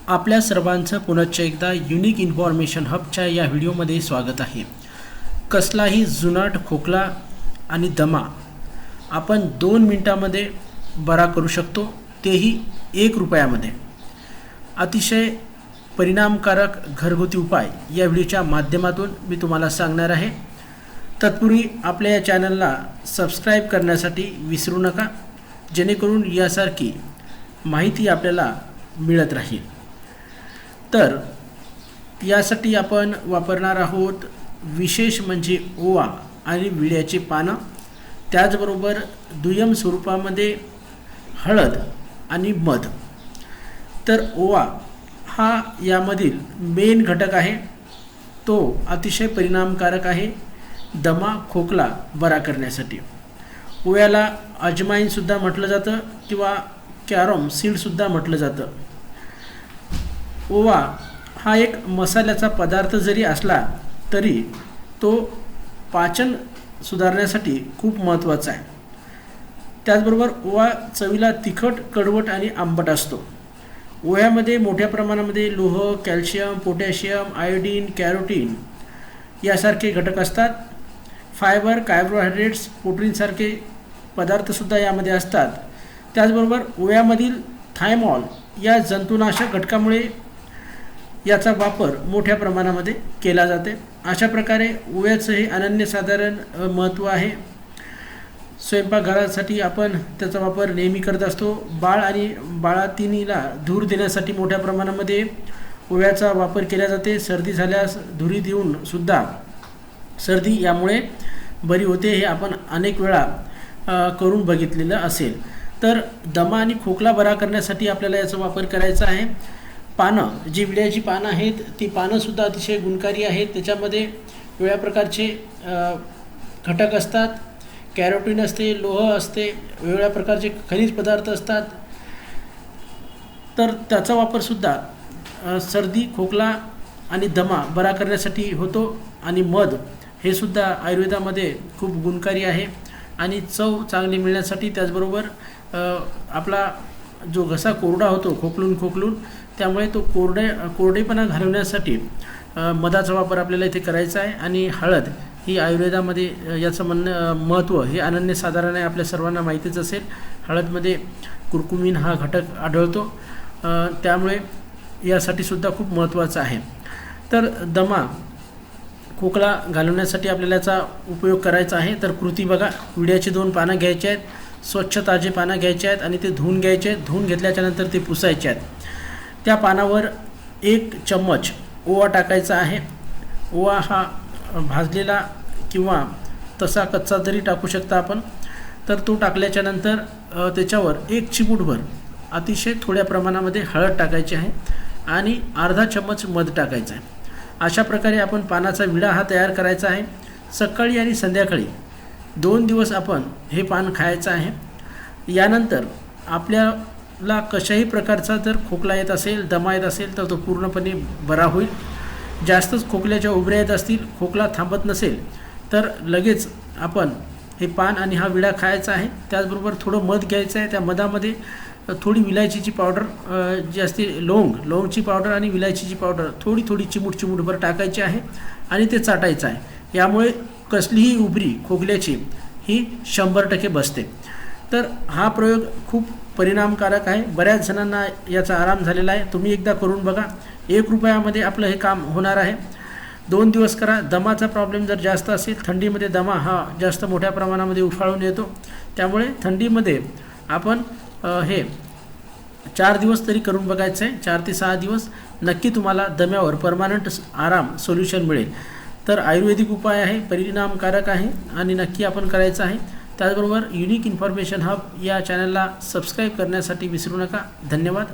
आपल्या सर्वांचं पुनश्च एकदा युनिक इन्फॉर्मेशन हबच्या या व्हिडिओमध्ये स्वागत आहे। कसलाही जुनाट खोकला आणि दमा आपण 2 मिनिटांमध्ये बरा करू शकतो, तेही 1 रुपयामध्ये। अतिशय परिणामकारक घरगुती उपाय या व्हिडिओच्या माध्यमातून मी तुम्हाला सांगणार आहे। तत्पूर्वी आपल्या या चॅनलला सबस्क्राइब करण्यासाठी विसरू नका, जेणेकरून यासारखी माहिती आपल्याला मिळत राहील। तर यासाठी आपण वापरणार आहोत विशेष म्हणजे ओवा आणि विड्याची पानं, त्याचबरोबर दुय्यम स्वरूपामध्ये हळद आणि मध। तर ओवा हा यामधील मेन घटक आहे, तो अतिशय परिणामकारक आहे दमा खोकला बरा करण्यासाठी। ओव्याला अजमाइन सुद्धा म्हटलं जातं किंवा कॅरम सीड सुद्धा म्हटलं जातं। ओवा हा एक मसाल्याचा पदार्थ जरी असला तरी तो पाचन सुधारण्यासाठी खूप महत्त्वाचा आहे। त्याचबरोबर ओवा चवीला तिखट, कडवट आणि आंबट असतो। ओव्यामध्ये मोठ्या प्रमाणामध्ये लोह, कॅल्शियम, पोटॅशियम, आयोडीन, कॅरोटीन यासारखे घटक असतात। फायबर, कार्बोहायड्रेट्स, प्रोटीनसारखे पदार्थसुद्धा यामध्ये असतात। त्याचबरोबर ओव्यामधील थायमॉल या जंतुनाशक घटकामुळे याचा वापर मोठ्या प्रमाणामध्ये केला जाते। अशा प्रकारे ओव्याचं हे अनन्यसाधारण महत्त्व आहे। स्वयंपाकघरासाठी आपण त्याचा वापर नेहमी करत असतो। बाळ आणि बाळातिनीला धूर देण्यासाठी मोठ्या प्रमाणामध्ये ओव्याचा वापर केला जाते। सर्दी झाल्यास धुरी देऊन सुद्धा सर्दी यामुळे बरी होते, हे आपण अनेक वेळा करून बघितलेलं असेल। तर दमा आणि खोकला बरा करण्यासाठी आपल्याला याचा वापर करायचा आहे। पानं, जी विड्याची पानं आहेत ती पानंसुद्धा अतिशय गुणकारी आहेत। त्याच्यामध्ये वेगळ्या प्रकारचे घटक असतात, कॅरोटीन असते, लोह असते, वेगवेगळ्या प्रकारचे खनिज पदार्थ असतात। तर त्याचा वापरसुद्धा सर्दी, खोकला आणि दमा बरा करण्यासाठी होतो। आणि मध हे सुद्धा आयुर्वेदामध्ये खूप गुणकारी आहे आणि चव चांगली मिळण्यासाठी, त्याचबरोबर आपला जो घसा कोरडा होतो खोकलून त्यामुळे तो कोरडेपणा घालवण्यासाठी मधाचा वापर आपल्याला इथे करायचा आहे। आणि हळद ही आयुर्वेदामध्ये याचं महत्त्व हे अनन्यसाधारण आहे, आपल्या सर्वांना माहितीच असेल। हळदमध्ये कुर्कुमिन हा घटक आढळतो, त्यामुळे यासाठी सुद्धा खूप महत्त्वाचं आहे। तर दमा खोकला घालवण्यासाठी आपल्याला याचा उपयोग करायचा आहे। तर कृती बघा, विड्याची 2 पानं घ्यायची आहेत, स्वच्छ ताजे पानं घ्यायचे आहेत आणि ते धुवून घ्यायचे आहेत। धुवून घेतल्याच्यानंतर ते पुसायचे आहेत। त्या पानावर 1 चम्मच ओवा टाकायचा आहे। ओवा हा भाजलेला किंवा तसा कच्चा जरी टाकू शकता आपण। तर तो टाकल्याच्यानंतर त्याच्यावर 1 चिमूटभर अतिशय थोड्या प्रमाणामध्ये हळद टाकायची आहे आणि अर्धा चम्मच मध टाकायचा आहे। अशा प्रकारे आपण पानाचा विडा हा तयार करायचा आहे। सकाळी आणि संध्याकाळी 2 दिवस आपण हे पान खायचं आहे। यानंतर आपल्याला कशाही प्रकारचा जर खोकला येत असेल, दमा येत असेल तर तो पूर्णपणे बरा होईल। जास्तच खोकल्याच्या उभऱ्या येत असतील, खोकला थांबत नसेल तर लगेच आपण हे पान आणि हा विडा खायचा आहे। त्याचबरोबर थोडं मध घ्यायचं आहे, त्या मधामध्ये थोडी विलायचीची पावडर जी असते, लवंगची पावडर आणि विलायचीची पावडर थोडी चिमूटभर टाकायची आहे आणि ते चाटायचं आहे। यामुळे कसलीही उबरी खोकल्याची ही 100% बसते। तर हा प्रयोग खूप परिणामकारक आहे, बऱ्याच जणांना याचा आराम झालेला आहे। तुम्ही एकदा करून बघा, 1 रुपयामध्ये आपलं हे काम होणार आहे। 2 दिवस करा। दमाचा प्रॉब्लेम जर जास्त असेल, थंडीमध्ये दमा हा जास्त मोठ्या प्रमाणामध्ये उफाळून येतो, त्यामुळे थंडीमध्ये आपण हे 4 दिवस तरी करून बघायचं आहे। 4 ते 6 दिवस नक्की तुम्हाला दम्यावर परमनंट आराम सोल्युशन मिळेल। तर आयुर्वेदिक उपाय आहे, परिणामकारक आहे आणि नक्की आपण करायचं आहे। त्याचबरोबर युनिक इन्फॉर्मेशन हब या चॅनलला सबस्क्राईब करण्यासाठी विसरू नका। धन्यवाद।